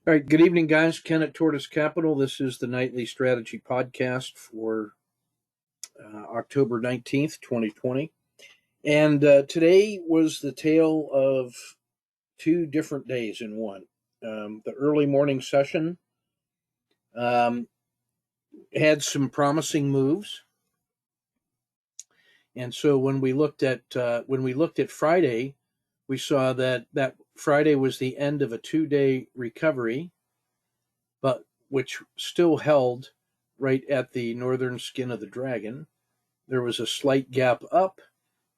All right, good evening, guys. Ken at Tortoise Capital. This is the nightly strategy podcast for October 19th, 2020. And today was the tale of two different days in one. The early morning session um, had some promising moves. And so when we looked at Friday, we saw that Friday was the end of a 2-day recovery, but which still held right at the northern skin of the dragon. There was a slight gap up,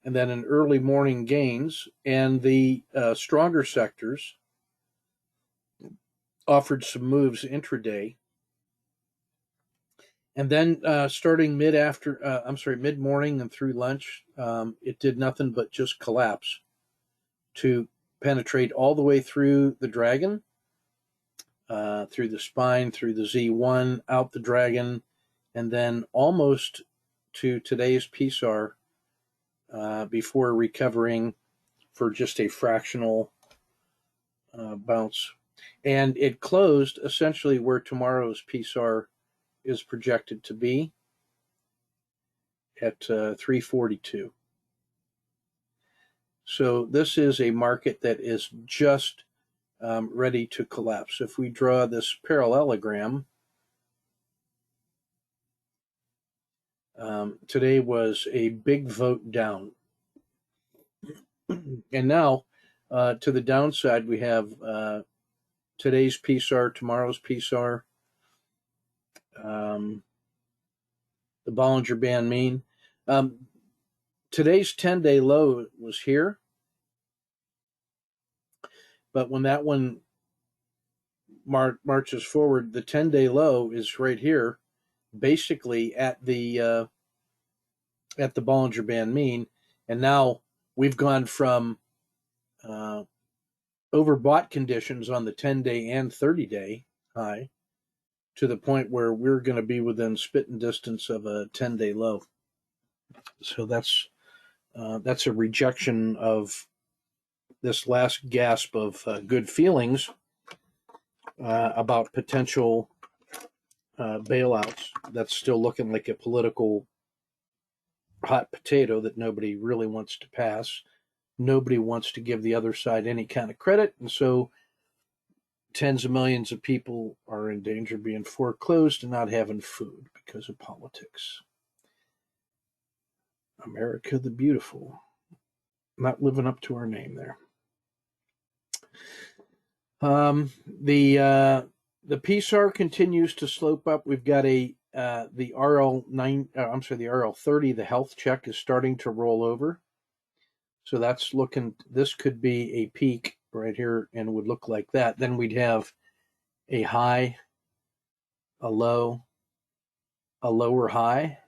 and then an early morning gains, and the stronger sectors offered some moves intraday. And then starting mid morning and through lunch, it did nothing but just collapse to penetrate all the way through the dragon, through the spine, through the Z1, out the dragon, and then almost to today's PSAR before recovering for just a fractional bounce. And it closed essentially where tomorrow's PSAR is projected to be at 342. So this is a market that is just ready to collapse. If we draw this parallelogram, today was a big vote down. And now to the downside, we have today's PSAR, tomorrow's PSAR, the Bollinger Band mean. Today's 10-day low was here, but when that one marches forward, the 10-day low is right here, basically at the Bollinger Band mean, and now we've gone from overbought conditions on the 10-day and 30-day high to the point where we're going to be within spitting distance of a 10-day low. So that's a rejection of this last gasp of good feelings about potential bailouts. That's still looking like a political hot potato that nobody really wants to pass. Nobody wants to give the other side any kind of credit, and so tens of millions of people are in danger of being foreclosed and not having food because of politics. America the Beautiful. Not living up to our name there. The PSAR continues to slope up. We've got the RL30, the health check is starting to roll over. So that's looking, this could be a peak right here and would look like that. Then we'd have a high, a low, a lower high,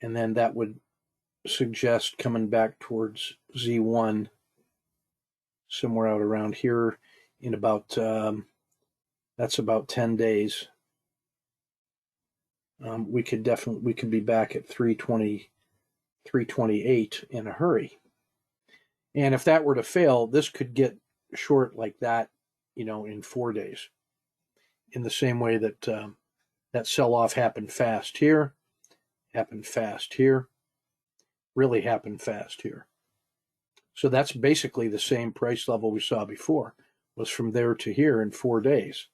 and then that would suggest coming back towards Z1 somewhere out around here in about that's about 10 days. We could be back at 320, 328 in a hurry. And if that were to fail, this could get short like that, in 4 days. In the same way that that sell-off happened fast here, really happened fast here. So that's basically the same price level we saw before, was from there to here in 4 days.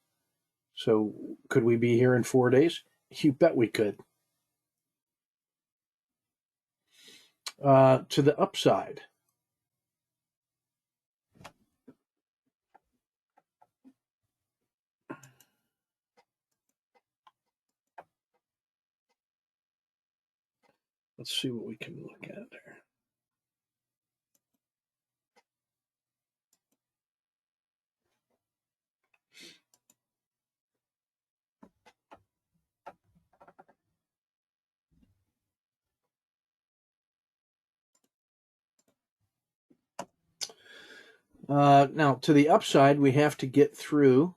So could we be here in 4 days? You bet we could. To the upside. Let's see what we can look at there. Now, to the upside, we have to get through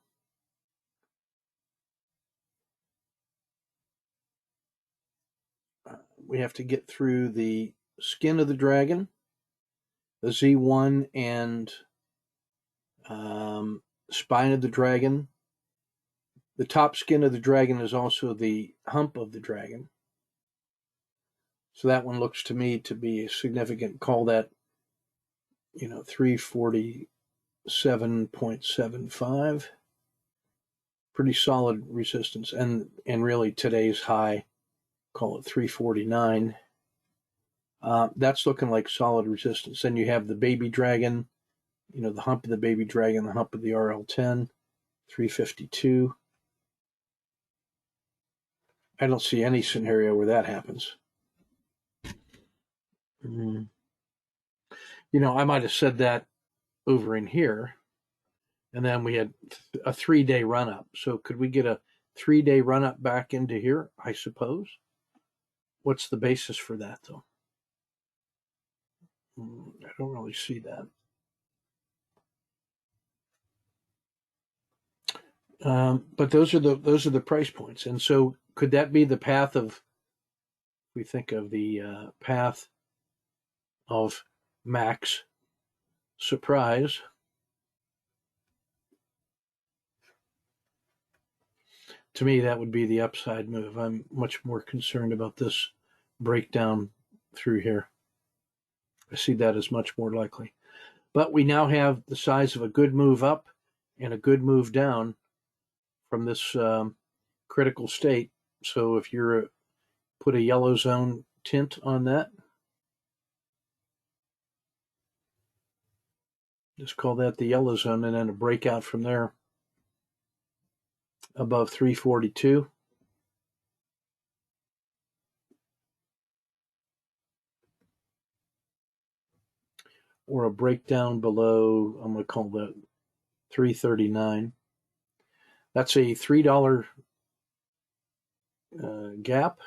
the skin of the dragon, the Z1 and spine of the dragon. The top skin of the dragon is also the hump of the dragon. So that one looks to me to be significant. Call that, 347.75. Pretty solid resistance. And really today's high, call it 349. That's looking like solid resistance. Then you have the baby dragon, the hump of the baby dragon, the hump of the RL10, 352. I don't see any scenario where that happens. I might have said that over in here, and then we had a 3-day run up. So could we get a 3-day run up back into here? I suppose. What's the basis for that, though? I don't really see that. But those are the price points, and so could that be the path of? We think of the path of max surprise. To me, that would be the upside move. I'm much more concerned about this breakdown through here. I see that as much more likely. But we now have the size of a good move up and a good move down from this critical state. So if you're put a yellow zone tint on that, just call that the yellow zone, and then a breakout from there above 342. Or a breakdown below, I'm going to call that 339. That's a $3 gap,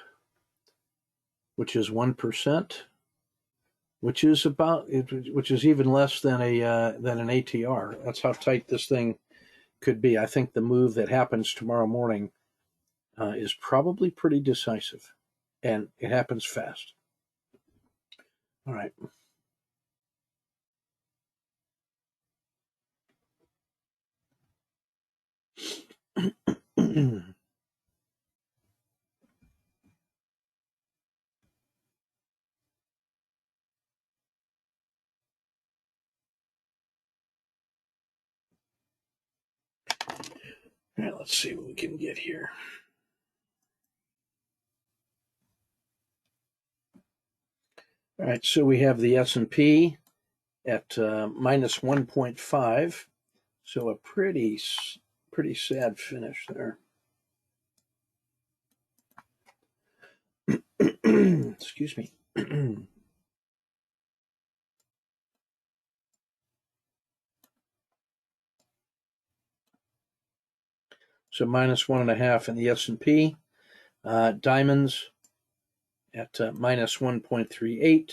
which is 1%, which is even less than an ATR. That's how tight this thing could be. I think the move that happens tomorrow morning is probably pretty decisive, and it happens fast. All right. All right, let's see what we can get here. All right, so we have the S&P at minus 1.5, so a pretty sad finish there. Excuse me. So minus 1.5 in the S&P. Diamonds at minus 1.38.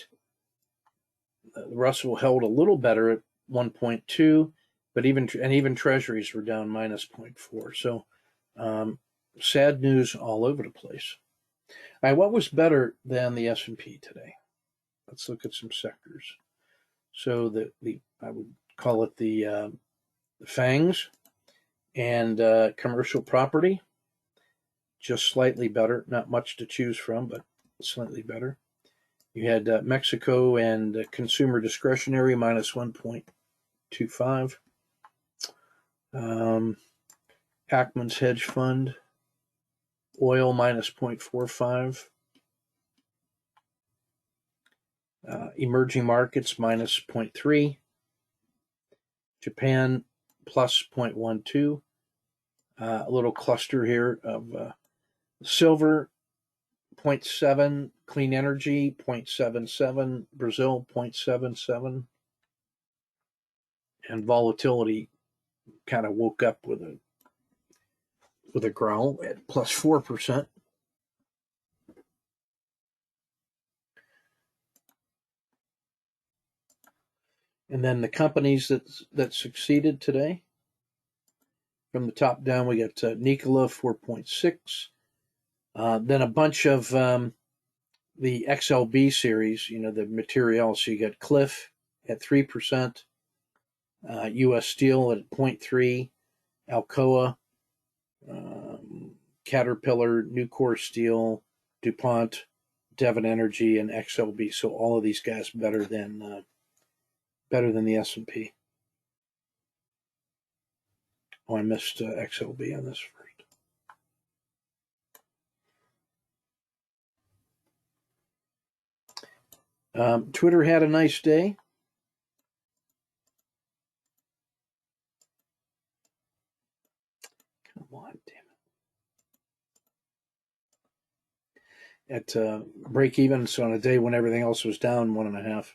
The Russell held a little better at 1.2, but even treasuries were down minus 0.4. So sad news all over the place. All right, what was better than the S&P today? Let's look at some sectors. So I would call it the FANGs and commercial property, just slightly better. Not much to choose from, but slightly better. You had Mexico and consumer discretionary minus 1.25. Ackman's hedge fund, oil minus 0.45. Emerging markets minus 0.3. Japan plus 0.12. A little cluster here of silver 0.7, clean energy 0.77, Brazil 0.77, and volatility kind of woke up with a growl at plus 4%. And then the companies that succeeded today, from the top down, we got Nikola 4.6. Then a bunch of the XLB series, the materials. So you got Cliff at 3%, U.S. Steel at 0.3, Alcoa, Caterpillar, Nucor Steel, DuPont, Devon Energy, and XLB. So all of these guys better than the S&P. Oh, I missed XLB on this first. Twitter had a nice day. Come on, damn it. At break even, so on a day when everything else was down 1.5,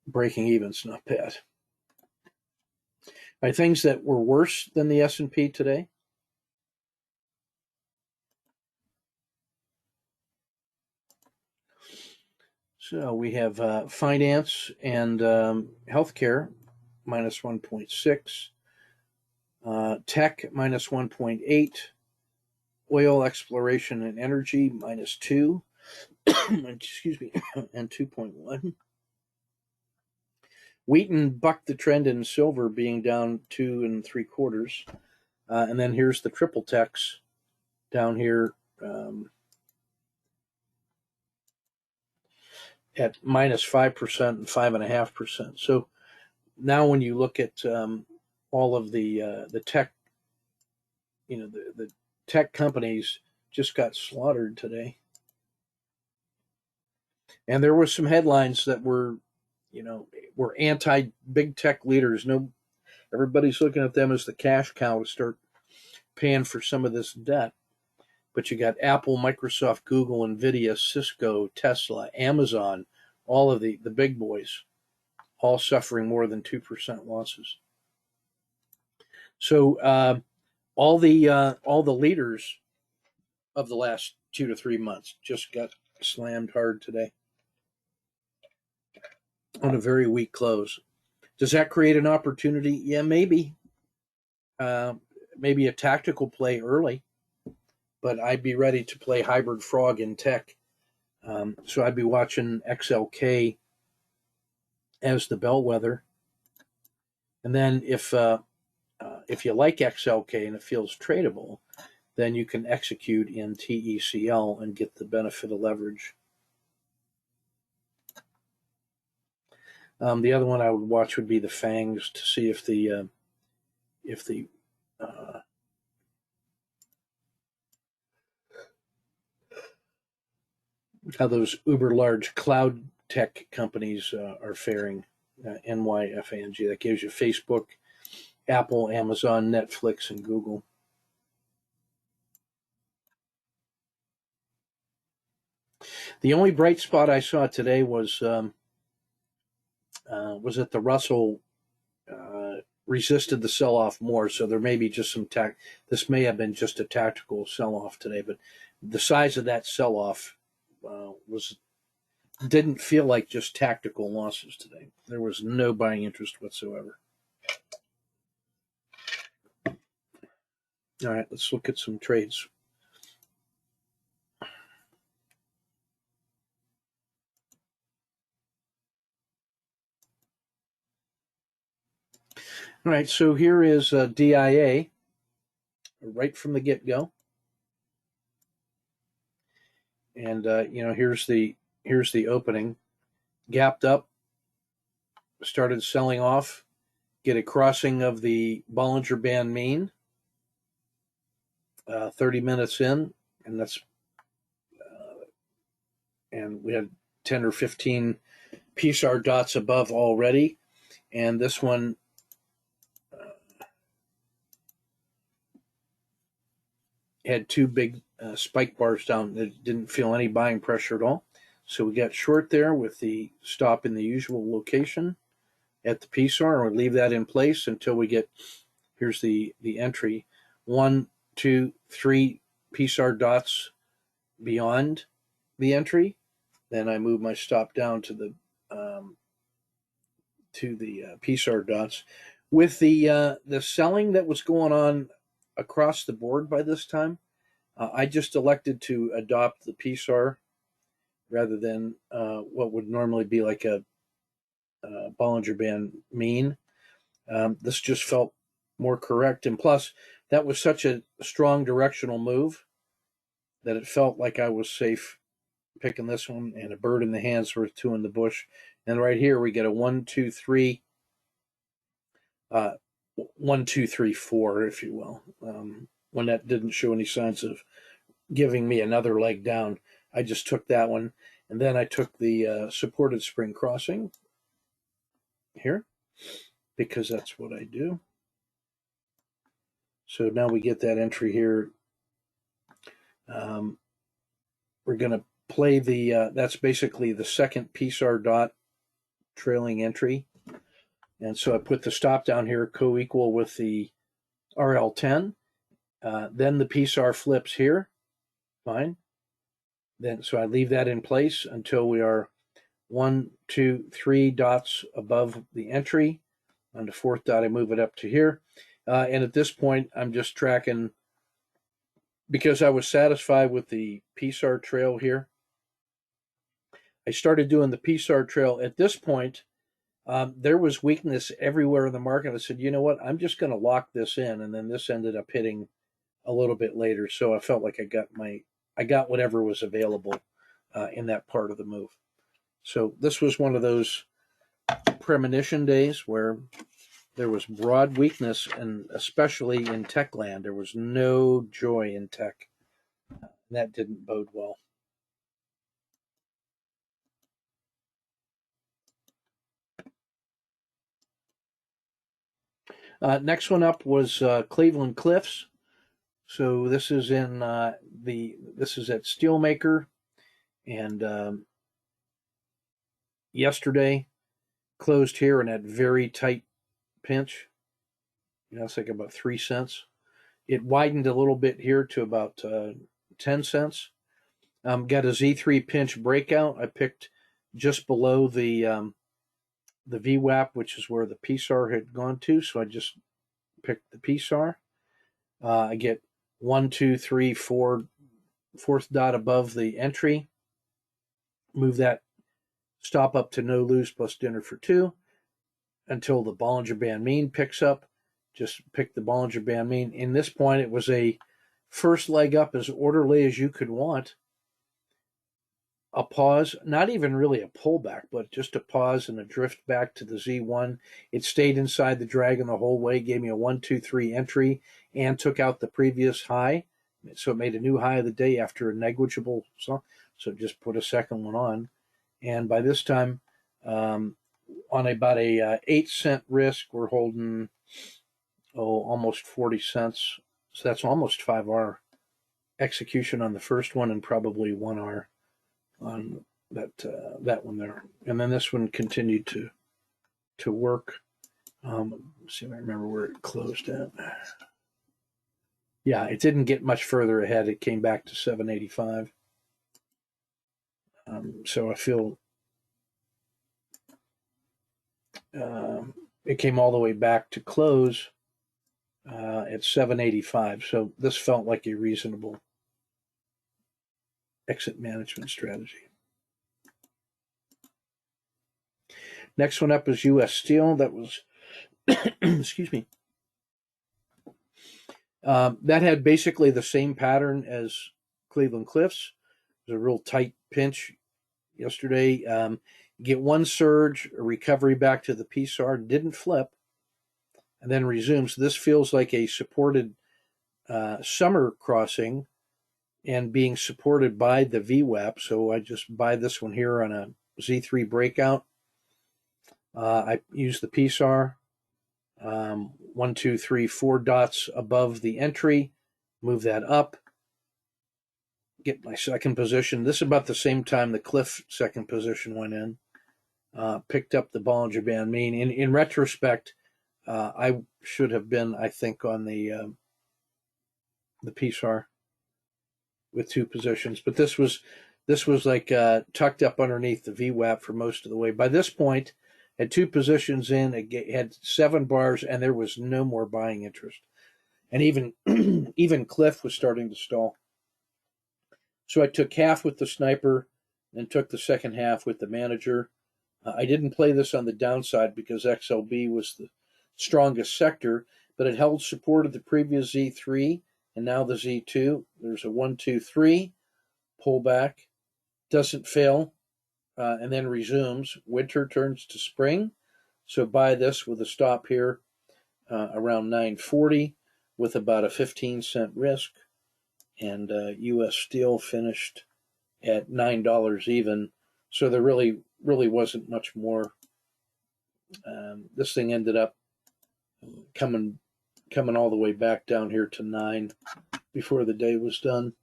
breaking even's not bad. Are things that were worse than the S&P today? So we have finance and healthcare minus 1.6, tech minus 1.8, oil exploration and energy minus 2, excuse me, and 2.1. Wheaton bucked the trend in silver, being down 2 3/4. And then here's the triple techs down here at minus 5% and 5.5%. So now when you look at all of the tech, the tech companies just got slaughtered today. And there were some headlines that were anti-big tech leaders. No, everybody's looking at them as the cash cow to start paying for some of this debt. But you got Apple, Microsoft, Google, Nvidia, Cisco, Tesla, Amazon, all of the big boys, all suffering more than 2% losses. So all the leaders of the last 2 to 3 months just got slammed hard today on a very weak close. Does that create an opportunity? Yeah, maybe. Maybe a tactical play early, but I'd be ready to play hybrid frog in tech. So I'd be watching XLK as the bellwether. And then if you like XLK and it feels tradable, then you can execute in TECL and get the benefit of leverage. The other one I would watch would be the FANGs to see if the how those uber large cloud tech companies are faring. NYFANG, that gives you Facebook, Apple, Amazon, Netflix, and Google. The only bright spot I saw today was that the Russell resisted the sell-off more, so there may be just some this may have been just a tactical sell-off today, but the size of that sell-off didn't feel like just tactical losses today. There was no buying interest whatsoever. All right, let's look at some trades. All right, so here is DIA right from the get-go. And here's the opening. Gapped up, started selling off, get a crossing of the Bollinger Band mean 30 minutes in, and that's and we had 10 or 15 PSAR dots above already, and this one had two big spike bars down that didn't feel any buying pressure at all. So we got short there with the stop in the usual location at the PSAR, and we'll leave that in place until we get, here's the entry, 1, 2, 3 PSAR dots beyond the entry. Then I move my stop down to the PSAR dots. With the selling that was going on across the board by this time, I just elected to adopt the PSAR rather than what would normally be like a Bollinger Band mean. This just felt more correct. And plus, that was such a strong directional move that it felt like I was safe picking this one, and a bird in the hand's worth two in the bush. And right here we get a 1, 2, 3, 1, 2, 3, 4, if you will. When that didn't show any signs of giving me another leg down, I just took that one, and then I took the supported spring crossing here, because that's what I do. So now we get that entry here. We're going to play the, that's basically the second PSAR dot trailing entry. And so I put the stop down here co-equal with the RL10. Then the PSAR flips here. Fine. Then, so I leave that in place until we are 1, 2, 3 dots above the entry. On the fourth dot, I move it up to here. And at this point, I'm just tracking, because I was satisfied with the PSAR trail here. I started doing the PSAR trail. At this point, there was weakness everywhere in the market. I said, you know what, I'm just going to lock this in. And then this ended up hitting a little bit later. So I felt like I got whatever was available in that part of the move. So this was one of those premonition days where there was broad weakness, and especially in tech land, there was no joy in tech. That didn't bode well. Next one up was Cleveland Cliffs. So this is in this is at Steelmaker, and yesterday closed here in that very tight pinch. It's like about 3 cents. It widened a little bit here to about 10 cents. Got a Z3 pinch breakout. I picked just below the VWAP, which is where the PSAR had gone to. So I just picked the PSAR. I get 1, 2, 3, 4, fourth dot above the entry. Move that stop up to no lose plus dinner for 2 until the Bollinger Band mean picks up. Just pick the Bollinger Band mean. In this point, it was a first leg up as orderly as you could want. A pause, not even really a pullback, but just a pause and a drift back to the Z1. It stayed inside the dragon the whole way, gave me a 1, 2, 3 entry, and took out the previous high. So it made a new high of the day after a negligible. So just put a second one on. And by this time, on about a 8 cent risk, we're holding almost 40 cents. So that's almost 5R execution on the first one, and probably 1R on that one there. And then this one continued to work. Let's see if I remember where it closed at. Yeah, it didn't get much further ahead. It came back to 785. So I feel it came all the way back to close at 785. So this felt like a reasonable exit management strategy. Next one up is U.S. Steel. That was, excuse me. That had basically the same pattern as Cleveland Cliffs. It was a real tight pinch yesterday. You get one surge, a recovery back to the PSAR, didn't flip, and then resumes. This feels like a supported summer crossing and being supported by the VWAP. So I just buy this one here on a Z3 breakout. I use the PSAR. 1, 2, 3, 4 dots above the entry. Move that up. Get my second position. This is about the same time the Cliff second position went in. Picked up the Bollinger Band mean. In retrospect, I should have been, I think, on the PSAR with 2 positions, but this was like tucked up underneath the VWAP for most of the way. By this point, had 2 positions in, it had 7 bars, and there was no more buying interest. And even Cliff was starting to stall. So I took half with the sniper and took the second half with the manager. I didn't play this on the downside because XLB was the strongest sector, but it held support of the previous Z3 and now the Z2. There's a 1, 2, 3 pullback, doesn't fail, and then resumes. Winter turns to spring, so buy this with a stop here around 940 with about a 15-cent risk. And U.S. Steel finished at $9 even, so there really wasn't much more. This thing ended up coming all the way back down here to 9 before the day was done.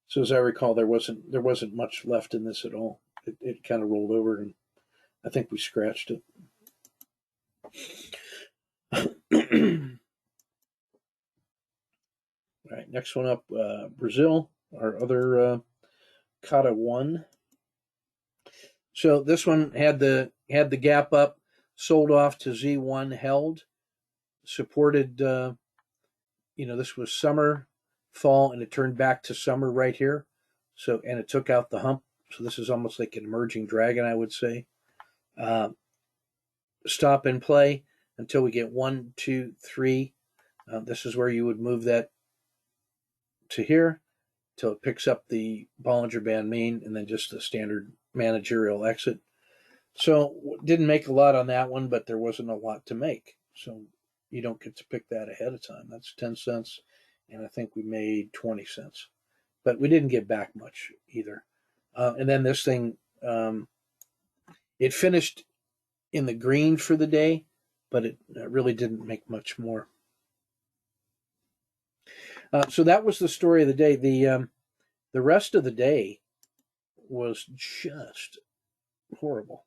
So as I recall, there wasn't much left in this at all. It kind of rolled over, and I think we scratched it. All right, next one up, Brazil, our other Kata 1. So this one had the gap up, sold off to Z1, held, supported. This was summer, fall, and it turned back to summer right here. So, and it took out the hump. So this is almost like an emerging dragon, I would say. Stop and play until we get 1, 2, 3. This is where you would move that to here till it picks up the Bollinger Band mean, and then just a standard managerial exit. So didn't make a lot on that one, but there wasn't a lot to make. So you don't get to pick that ahead of time. That's 10 cents, and I think we made 20 cents. But we didn't get back much either. And then this thing, it finished in the green for the day, but it really didn't make much more. So that was the story of the day. The rest of the day was just horrible.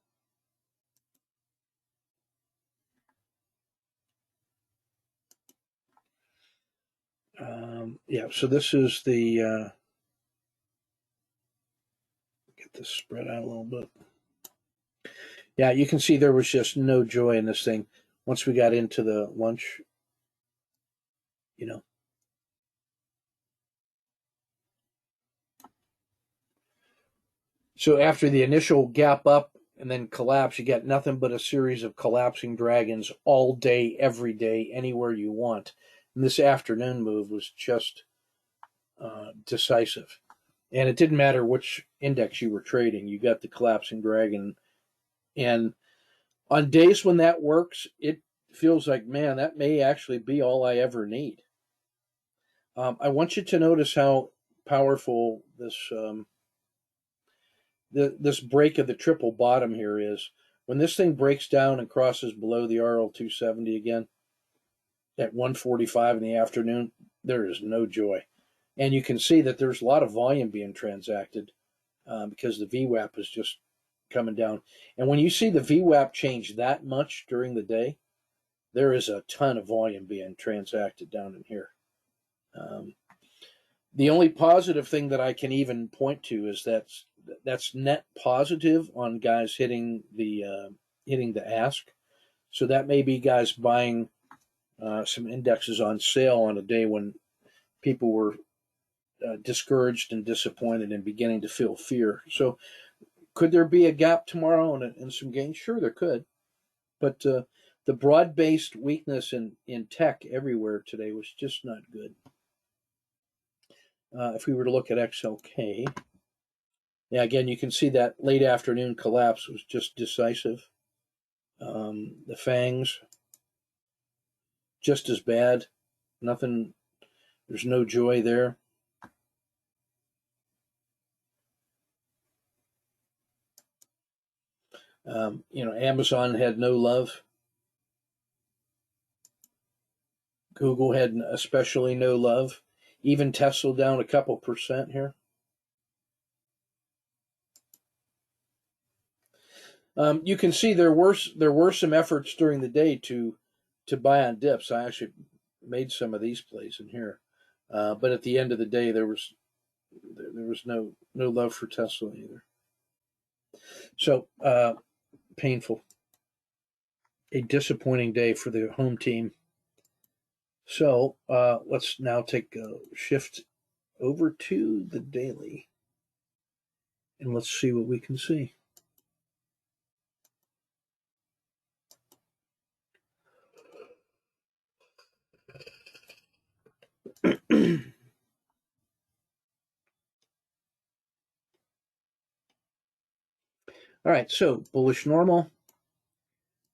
So this is the get this spread out a little bit. Yeah, you can see there was just no joy in this thing once we got into the lunch. So after the initial gap up and then collapse, you get nothing but a series of collapsing dragons all day, every day, anywhere you want. And this afternoon move was just decisive. And it didn't matter which index you were trading, you got the collapsing dragon. And on days when that works, it feels like, man, that may actually be all I ever need. I want you to notice how powerful this break of the triple bottom here is. When this thing breaks down and crosses below the RL 270 again at 1:45 in the afternoon, there is no joy. And you can see that there's a lot of volume being transacted because the VWAP is just coming down. And when you see the VWAP change that much during the day, there is a ton of volume being transacted down in here. The only positive thing that I can even point to is that's net positive on guys hitting the ask. So that may be guys buying some indexes on sale on a day when people were discouraged and disappointed and beginning to feel fear. So could there be a gap tomorrow and some gains? Sure, there could. But the broad-based weakness in tech everywhere today was just not good. If we were to look at XLK, yeah, again, you can see that late afternoon collapse was just decisive. The fangs, just as bad. Nothing, there's no joy there. Amazon had no love. Google had especially no love. Even Tesla down a couple percent here. You can see there were some efforts during the day to buy on dips. I actually made some of these plays in here, but at the end of the day, there was no love for Tesla either. So painful, a disappointing day for the home team. So let's now take a shift over to the daily, and let's see what we can see. All right, so bullish normal,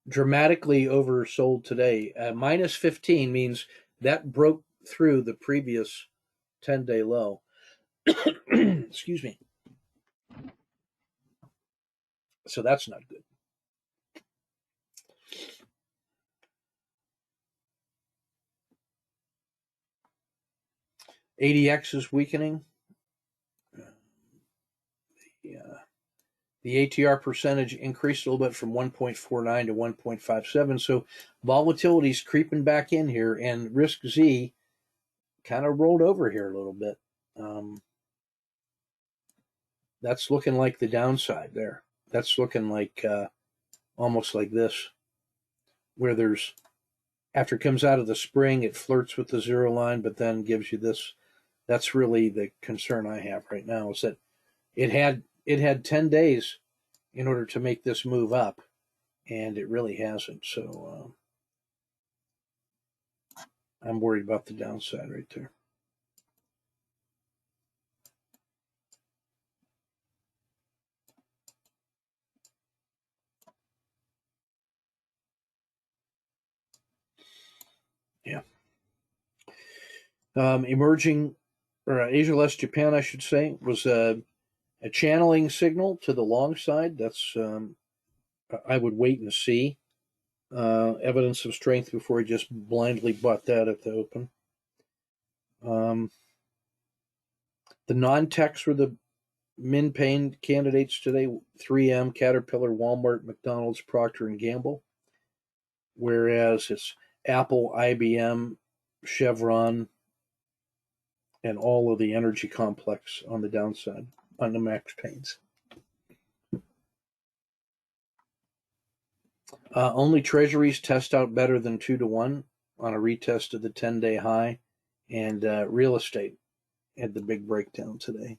dramatically oversold today. Minus 15 means that broke through the previous 10-day low. Excuse me. So that's not good. ADX is weakening. Yeah. The ATR percentage increased a little bit from 1.49 to 1.57. So volatility is creeping back in here, and risk Z kind of rolled over here a little bit. That's looking like the downside there. That's looking like almost like this, where there's, after it comes out of the spring, it flirts with the zero line, but then gives you this. That's really the concern I have right now, is that it had 10 days in order to make this move up, and it really hasn't. So I'm worried about the downside right there. Yeah. Emerging, or Asia less Japan, I should say, was a channeling signal to the long side. That's I would wait and see evidence of strength before I just blindly bought that at the open. The non-techs were the min pain candidates today: 3M, Caterpillar, Walmart, McDonald's, Procter and Gamble. Whereas it's Apple, IBM, Chevron, and all of the energy complex on the downside on the max pains. Only treasuries test out better than 2-1 on a retest of the 10-day high, and real estate had the big breakdown today.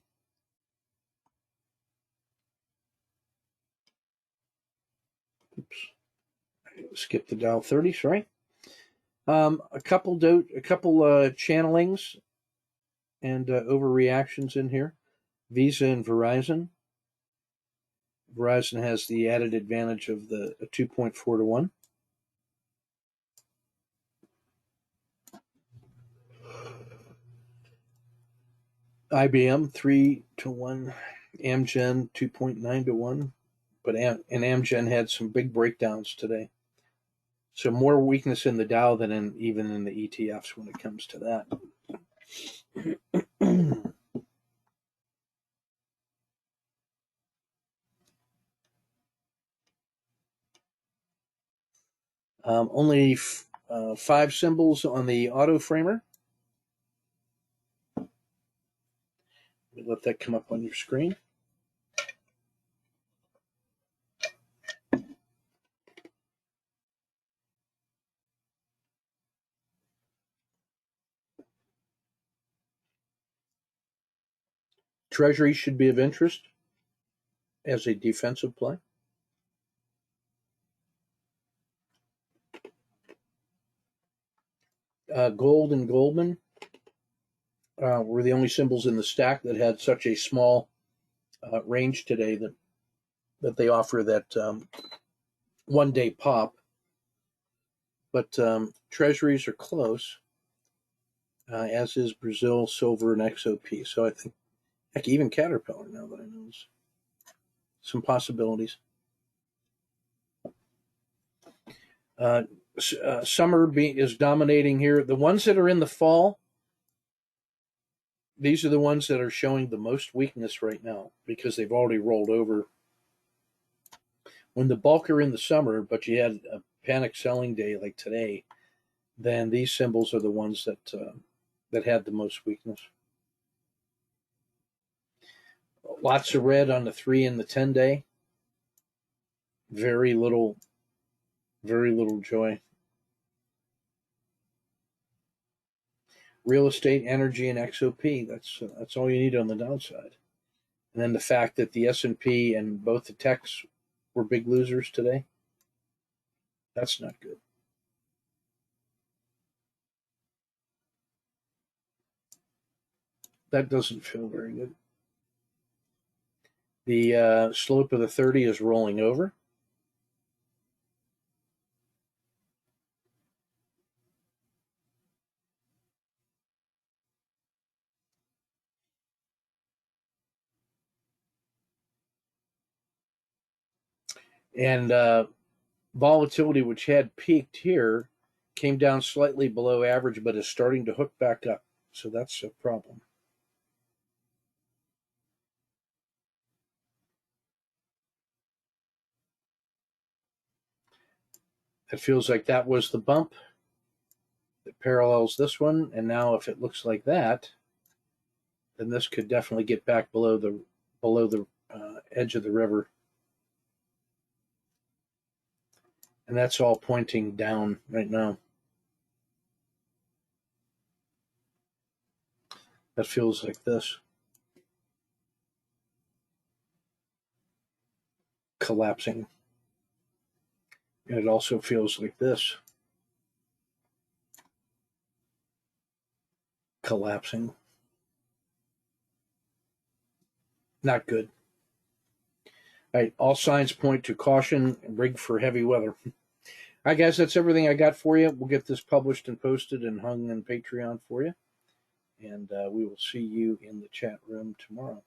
Oops, skip the Dow 30. Sorry. A couple channelings and overreactions in here. Visa and Verizon. Verizon has the added advantage of the 2.4-1. IBM 3-1, Amgen 2.9-1, but Amgen had some big breakdowns today. So more weakness in the Dow than even in the ETFs when it comes to that. Only 5 symbols on the auto framer. Let that come up on your screen. Treasury should be of interest as a defensive play. Gold and Goldman were the only symbols in the stack that had such a small range today that they offer that one-day pop. But treasuries are close, as is Brazil, silver, and XOP. So I think, heck, even Caterpillar, now that I know, some possibilities. Summer is dominating here. The ones that are in the fall, these are the ones that are showing the most weakness right now because they've already rolled over. When the bulk are in the summer, but you had a panic selling day like today, then these symbols are the ones that had the most weakness. Lots of red on the 3 and the 10-day. Very little joy. Real estate, energy, and XOP. That's all you need on the downside. And then the fact that the S&P and both the techs were big losers today. That's not good. That doesn't feel very good. The slope of the 30 is rolling over. And volatility, which had peaked here, came down slightly below average, but is starting to hook back up. So that's a problem. It feels like that was the bump that parallels this one. And now if it looks like that, then this could definitely get back below the edge of the river. And that's all pointing down right now. That feels like this. Collapsing. And it also feels like this. Collapsing. Not good. All right, all signs point to caution, rig for heavy weather. All right, guys, that's everything I got for you. We'll get this published and posted and hung on Patreon for you. And we will see you in the chat room tomorrow.